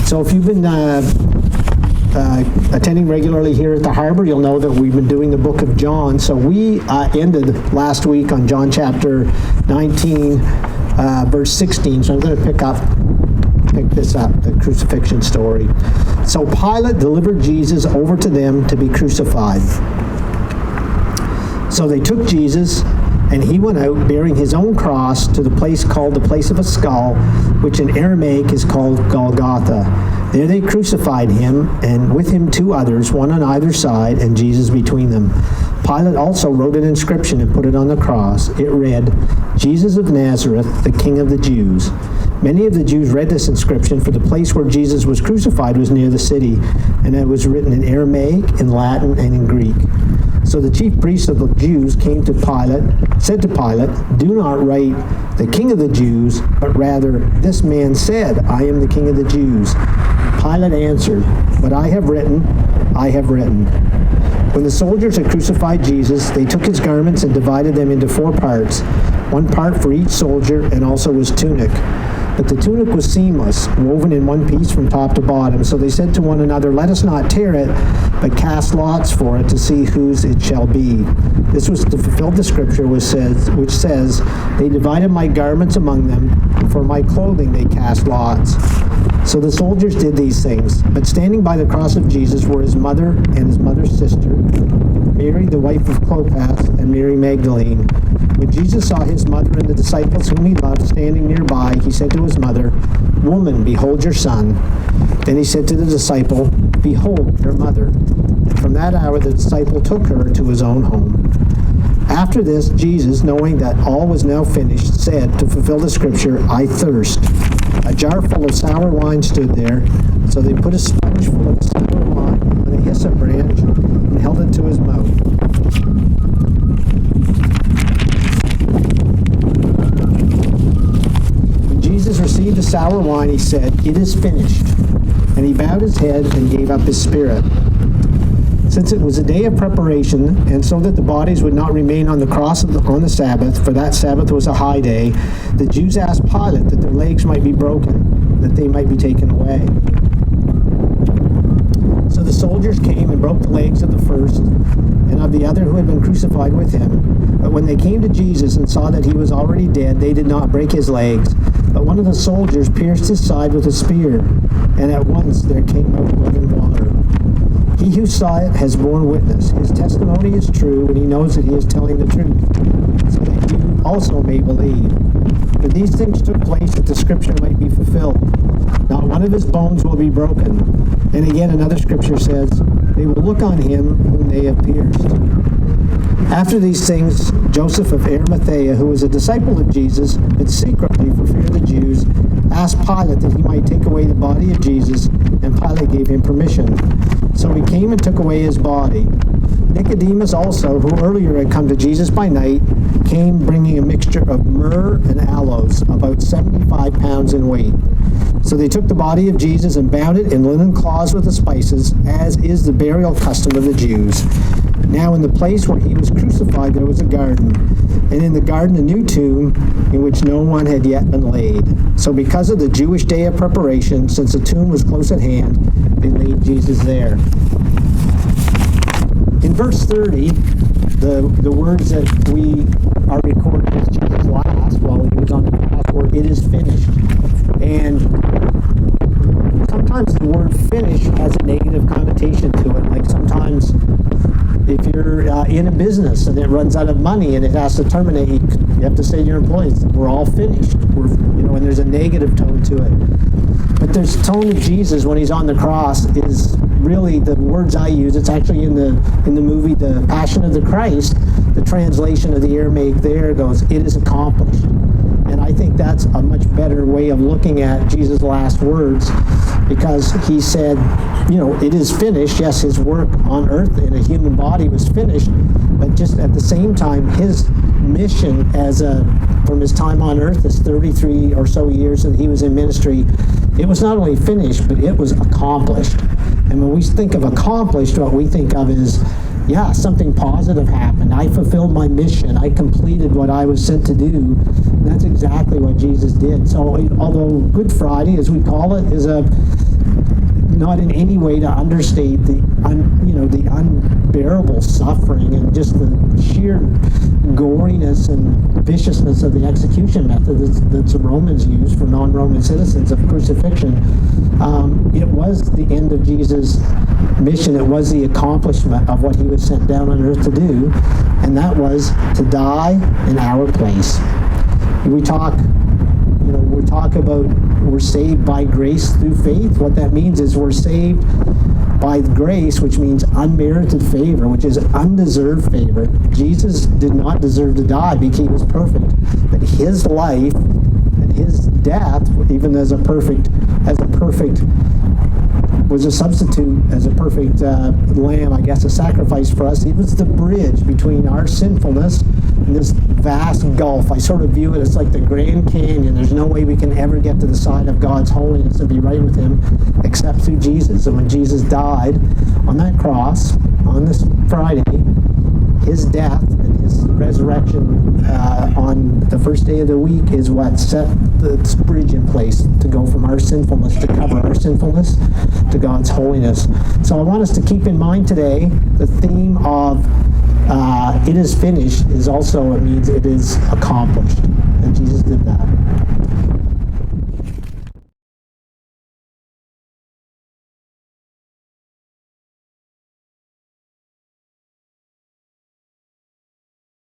So if you've been attending regularly here at the Harbor, you'll know that we've been doing the book of John. So we ended last week on John chapter 19, verse 16. So I'm going to pick this up, the crucifixion story. So Pilate delivered Jesus over to them to be crucified. So they took Jesus, and he went out bearing his own cross to the place called the place of a skull, which in Aramaic is called Golgotha. There they crucified him, and with him two others, one on either side, and Jesus between them. Pilate also wrote an inscription and put it on the cross. It read, "Jesus of Nazareth, the King of the Jews." Many of the Jews read this inscription, for the place where Jesus was crucified was near the city, and it was written in Aramaic, in Latin, and in Greek. So the chief priests of the Jews came to Pilate, said to Pilate, "Do not write the King of the Jews, but rather, this man said, I am the King of the Jews." Pilate answered, "What I have written, I have written." When the soldiers had crucified Jesus, they took his garments and divided them into 4 parts, 1 part for each soldier, and also his tunic. But the tunic was seamless, woven in one piece from top to bottom. So they said to one another, "Let us not tear it, but cast lots for it to see whose it shall be." This was to fulfill the scripture which says, "They divided my garments among them, and for my clothing they cast lots." So the soldiers did these things. But standing by the cross of Jesus were his mother and his mother's sister, Mary the wife of Clopas, and Mary Magdalene. When Jesus saw his mother and the disciples whom he loved standing nearby, he said to his mother, "Woman, behold your son." Then he said to the disciple, "Behold your mother." And from that hour the disciple took her to his own home. After this, Jesus, knowing that all was now finished, said, to fulfill the scripture, "I thirst." A jar full of sour wine stood there, so they put a sponge full of sour wine on a hyssop branch and held it to his mouth. When Jesus received the sour wine, he said, "It is finished." And he bowed his head and gave up his spirit. Since it was a day of preparation, and so that the bodies would not remain on the cross on the Sabbath, for that Sabbath was a high day, the Jews asked Pilate that their legs might be broken, that they might be taken away. So the soldiers came and broke the legs of the first and of the other who had been crucified with him. But when they came to Jesus and saw that he was already dead, they did not break his legs. But one of the soldiers pierced his side with a spear, and at once there came out blood and water. He who saw it has borne witness. His testimony is true, and he knows that he is telling the truth, so that you also may believe. For these things took place that the scripture might be fulfilled. Not one of his bones will be broken. And again, another scripture says, "They will look on him whom they have pierced." After these things, Joseph of Arimathea, who was a disciple of Jesus, but secretly for fear of the Jews, asked Pilate that he might take away the body of Jesus, and Pilate gave him permission. So he came and took away his body. Nicodemus also, who earlier had come to Jesus by night, came bringing a mixture of myrrh and aloes, about 75 pounds in weight. So they took the body of Jesus and bound it in linen cloths with the spices, as is the burial custom of the Jews. Now in the place where he was crucified there was a garden, and in the garden a new tomb in which no one had yet been laid. So because of the Jewish day of preparation, since the tomb was close at hand, they laid Jesus there. In verse 30, the words that we are recorded as Jesus' last while he was on the cross were, "It is finished." And sometimes the word finish has a negative connotation to it. Like sometimes if you're in a business and it runs out of money and it has to terminate, you have to say to your employees, "We're all finished." And there's a negative tone to it. But there's tone of Jesus when he's on the cross is really the words I use. It's actually in the movie The Passion of the Christ. The translation of the Aramaic there goes, "It is accomplished." And I think that's a much better way of looking at Jesus' last words, because he said, it is finished. Yes, his work on earth in a human body was finished, but just at the same time, his mission from his time on earth, his 33 or so years that he was in ministry, it was not only finished, but it was accomplished. And when we think of accomplished, what we think of is, something positive happened. I fulfilled my mission. I completed what I was sent to do. And that's exactly what Jesus did. So although Good Friday, as we call it, is a not in any way to understate the unbearable suffering and just the sheer goriness and viciousness of the execution method that the Romans used for non-Roman citizens of crucifixion. It was the end of Jesus' mission. It was the accomplishment of what he was sent down on earth to do, and that was to die in our place. We talk about we're saved by grace through faith. What that means is we're saved by grace, which means unmerited favor, which is undeserved favor. Jesus did not deserve to die because he was perfect, but his life and his death, even as a perfect was a substitute, as a perfect lamb, I guess, a sacrifice for us. It was the bridge between our sinfulness and this vast gulf. I sort of view it as like the Grand Canyon. There's no way we can ever get to the side of God's holiness and be right with him except through Jesus. And when Jesus died on that cross on this Friday, his death and his resurrection on the first day of the week is what set this bridge in place to go from our sinfulness, to cover our sinfulness, to God's holiness. So I want us to keep in mind today the theme of it is finished is also, it means it is accomplished. And Jesus did that.